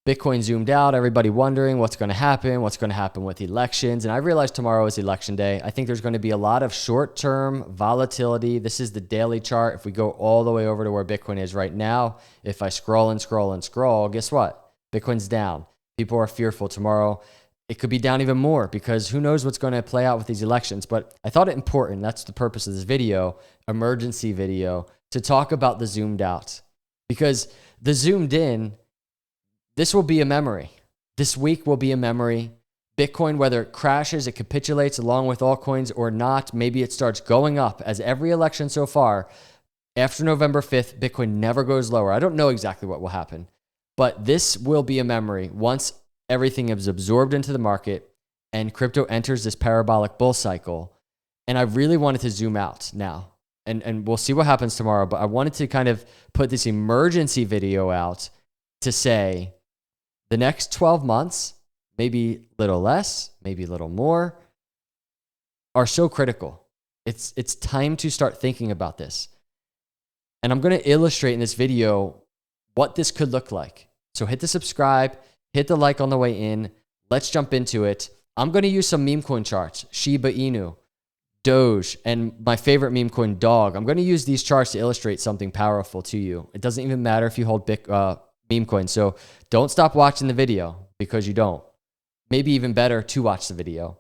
Bitcoin zoomed out, everybody wondering what's going to happen with elections. And I realized tomorrow is election day. I think there's going to be a lot of short-term volatility. This is the daily chart. If we go all the way over to where Bitcoin is right now, if I scroll and scroll and scroll, guess what? Bitcoin's down. People are fearful tomorrow. It could be down even more because who knows what's going to play out with these elections. But I thought it important, that's the purpose of this video, emergency video, to talk about the zoomed out. Because the zoomed in, this will be a memory. This week will be a memory. Bitcoin, whether it crashes, it capitulates along with altcoins or not, maybe it starts going up as every election so far. After November 5th, Bitcoin never goes lower. I don't know exactly what will happen, but this will be a memory once everything is absorbed into the market and crypto enters this parabolic bull cycle. And I really wanted to zoom out now, and we'll see what happens tomorrow, but I wanted to kind of put this emergency video out to say, the next 12 months, maybe a little less, maybe a little more, are so critical. It's time to start thinking about this. And I'm going to illustrate in this video what this could look like. So hit the subscribe, hit the like on the way in. Let's jump into it. I'm going to use some meme coin charts, Shiba Inu, Doge, and my favorite meme coin, DOG. I'm going to use these charts to illustrate something powerful to you. It doesn't even matter if you hold meme coin. So don't stop watching the video because you don't. Maybe even better to watch the video.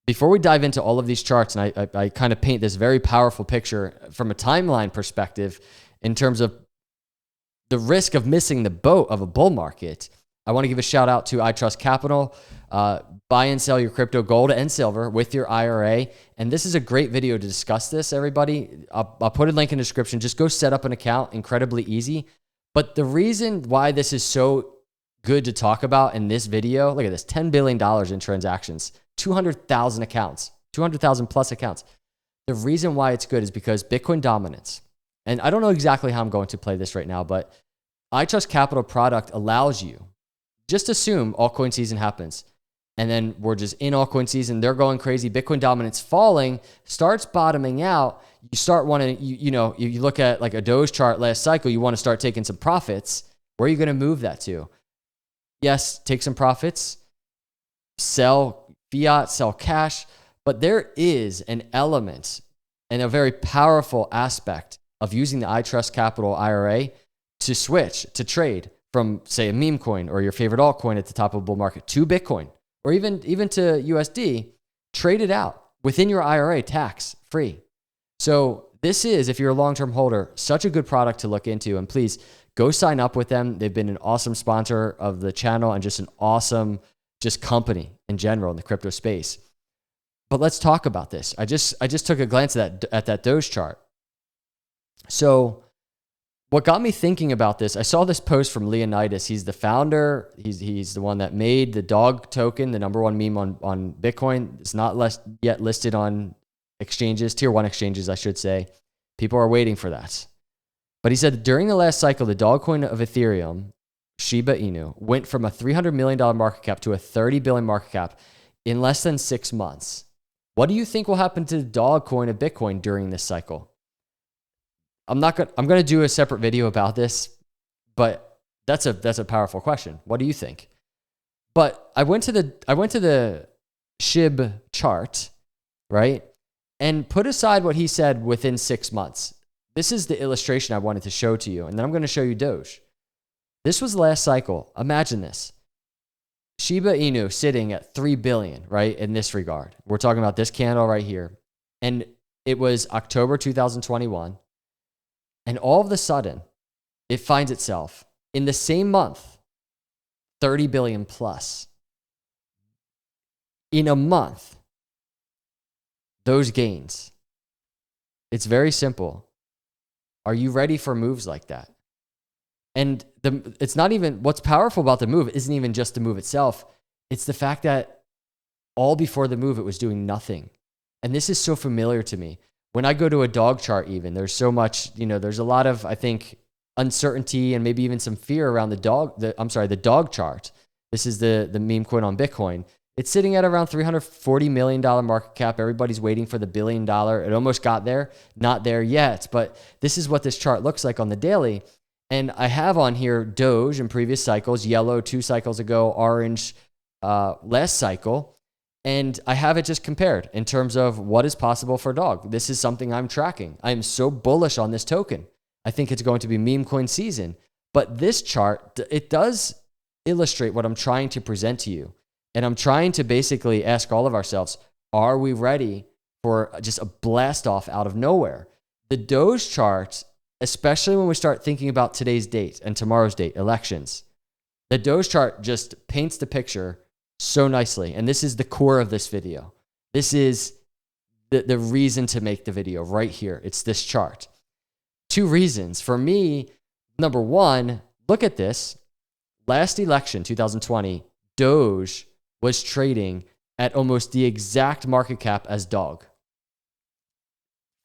Before we dive into all of these charts, and I kind of paint this very powerful picture from a timeline perspective in terms of the risk of missing the boat of a bull market, I want to give a shout out to iTrustCapital. Buy and sell your crypto, gold and silver with your IRA. And this is a great video to discuss this, everybody. I'll put a link in the description. Just go set up an account, incredibly easy. But the reason why this is so good to talk about in this video, look at this, $10 billion in transactions, 200,000 accounts, 200,000 plus accounts. The reason why it's good is because Bitcoin dominance. And I don't know exactly how I'm going to play this right now, but iTrustCapital product allows you, just assume altcoin season happens. And then we're just in altcoin season. They're going crazy. Bitcoin dominance falling, starts bottoming out. You start wanting, you look at like a Doge chart last cycle, you want to start taking some profits. Where are you going to move that to? Yes, take some profits, sell fiat, sell cash. But there is an element and a very powerful aspect of using the iTrustCapital IRA to switch, to trade from, say, a meme coin or your favorite altcoin at the top of a bull market to Bitcoin. Or even to USD, trade it out within your IRA, tax free. So this is, if you're a long-term holder, such a good product to look into. And please go sign up with them. They've been an awesome sponsor of the channel and just an awesome company in general in the crypto space. But let's talk about this. I just took a glance at that Doge chart. So what got me thinking about this, I saw this post from Leonidas. He's the founder. He's the one that made the DOG token, the #1 meme on Bitcoin. It's not yet listed on exchanges, tier 1 exchanges, I should say. People are waiting for that. But he said during the last cycle, the DOG coin of Ethereum, Shiba Inu, went from a $300 million market cap to a $30 billion market cap in less than 6 months. What do you think will happen to the DOG coin of Bitcoin during this cycle? I'm going to do a separate video about this, but that's a powerful question. What do you think? But I went to the SHIB chart, right? And put aside what he said within 6 months. This is the illustration I wanted to show to you. And then I'm going to show you Doge. This was last cycle. Imagine this. Shiba Inu sitting at 3 billion, right? In this regard, we're talking about this candle right here. And it was October 2021. And all of a sudden, it finds itself in the same month, 30 billion plus. In a month, those gains. It's very simple. Are you ready for moves like that? And it's not even, what's powerful about the move isn't even just the move itself. It's the fact that all before the move, it was doing nothing. And this is so familiar to me. When I go to a DOG chart even, there's so much, there's a lot of, I think, uncertainty and maybe even some fear around the DOG chart. This is the meme coin on Bitcoin. It's sitting at around $340 million market cap. Everybody's waiting for the $1 billion. It almost got there. Not there yet. But this is what this chart looks like on the daily. And I have on here Doge in previous cycles, yellow 2 cycles ago, orange last cycle. And I have it just compared in terms of what is possible for DOG. This is something I'm tracking. I am so bullish on this token. I think it's going to be meme coin season. But this chart, it does illustrate what I'm trying to present to you. And I'm trying to basically ask all of ourselves, are we ready for just a blast off out of nowhere? The Doge chart, especially when we start thinking about today's date and tomorrow's date, elections, the Doge chart just paints the picture so nicely. And this is the core of this video. This is the reason to make the video right here. It's this chart. 2 reasons. For me, number one, look at this. Last election, 2020, Doge was trading at almost the exact market cap as DOG.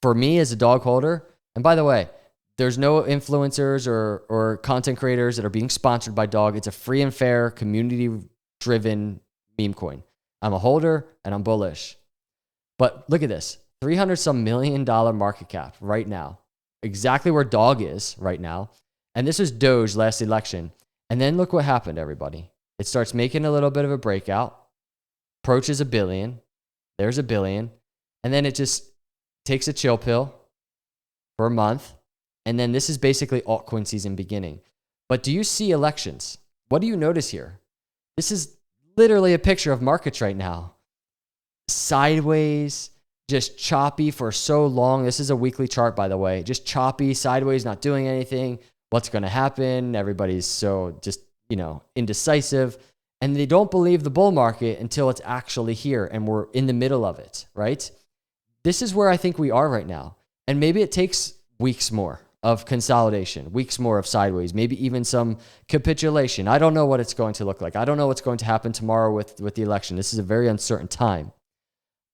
For me as a DOG holder, and by the way, there's no influencers or content creators that are being sponsored by DOG. It's a free and fair, community-driven meme coin. I'm a holder and I'm bullish. But look at this, $300-some million market cap right now. Exactly where DOG is right now. And this was Doge last election. And then look what happened, everybody. It starts making a little bit of a breakout, approaches $1 billion. There's $1 billion. And then it just takes a chill pill for a month. And then this is basically altcoin season beginning. But do you see elections? What do you notice here? This is literally a picture of markets right now. Sideways, just choppy for so long. This is a weekly chart, by the way. Just choppy, sideways, not doing anything. What's going to happen? Everybody's so just, indecisive. And they don't believe the bull market until it's actually here and we're in the middle of it, right? This is where I think we are right now. And maybe it takes weeks more of consolidation, weeks more of sideways, maybe even some capitulation. I don't know what it's going to look like. I don't know what's going to happen tomorrow with the election. This is a very uncertain time.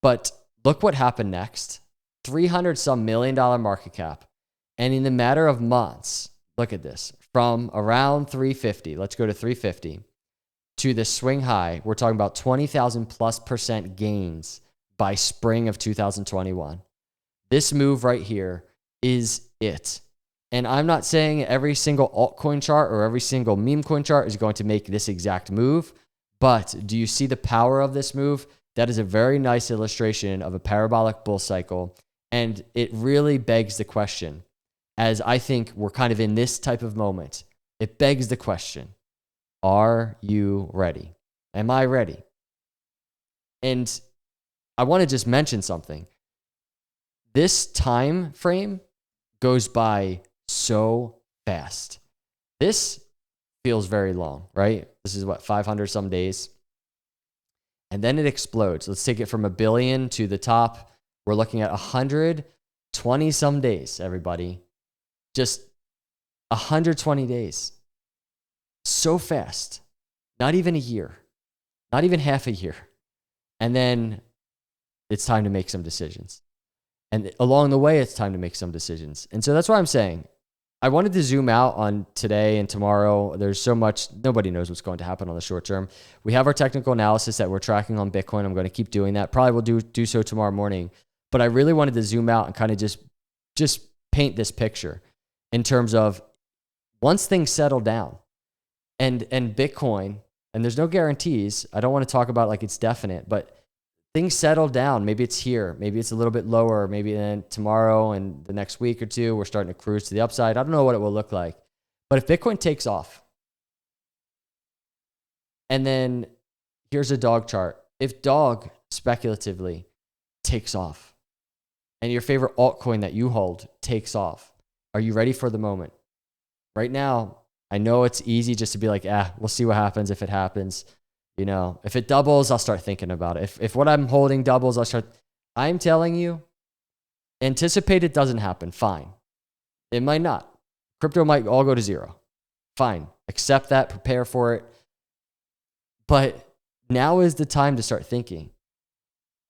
But look what happened next. $300-some million market cap. And in the matter of months, look at this. From around 350, let's go to 350, to the swing high, we're talking about 20,000+% gains by spring of 2021. This move right here is it. And I'm not saying every single altcoin chart or every single meme coin chart is going to make this exact move, but do you see the power of this move? That is a very nice illustration of a parabolic bull cycle. And it really begs the question, as I think we're kind of in this type of moment, it begs the question, are you ready? Am I ready? And I want to just mention something. This time frame goes by so fast. This feels very long, right? This is what, 500 some days. And then it explodes. Let's take it from $1 billion to the top. We're looking at 120 some days, everybody. Just 120 days. So fast. Not even a year. Not even half a year. And then it's time to make some decisions. And along the way, it's time to make some decisions. And so that's why I'm saying, I wanted to zoom out on today and tomorrow. There's so much, nobody knows what's going to happen on the short term. We have our technical analysis that we're tracking on Bitcoin. I'm going to keep doing that. Probably will do so tomorrow morning. But I really wanted to zoom out and kind of just paint this picture in terms of once things settle down and Bitcoin, and there's no guarantees. I don't want to talk about it like it's definite, but things settle down. Maybe it's here. Maybe it's a little bit lower. Maybe then tomorrow and the next week or two, we're starting to cruise to the upside. I don't know what it will look like. But if Bitcoin takes off, and then here's a DOG chart. If DOG speculatively takes off, and your favorite altcoin that you hold takes off, are you ready for the moment? Right now, I know it's easy just to be like, we'll see what happens if it happens. If it doubles, I'll start thinking about it. If what I'm holding doubles, I'm telling you, anticipate it doesn't happen. Fine. It might not. Crypto might all go to zero. Fine. Accept that, prepare for it. But now is the time to start thinking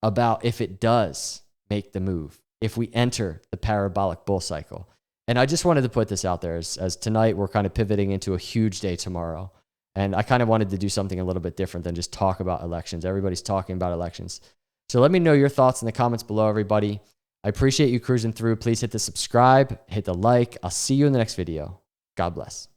about if it does make the move, if we enter the parabolic bull cycle. And I just wanted to put this out there as tonight we're kind of pivoting into a huge day tomorrow. And I kind of wanted to do something a little bit different than just talk about elections. Everybody's talking about elections. So let me know your thoughts in the comments below, everybody. I appreciate you cruising through. Please hit the subscribe, hit the like. I'll see you in the next video. God bless.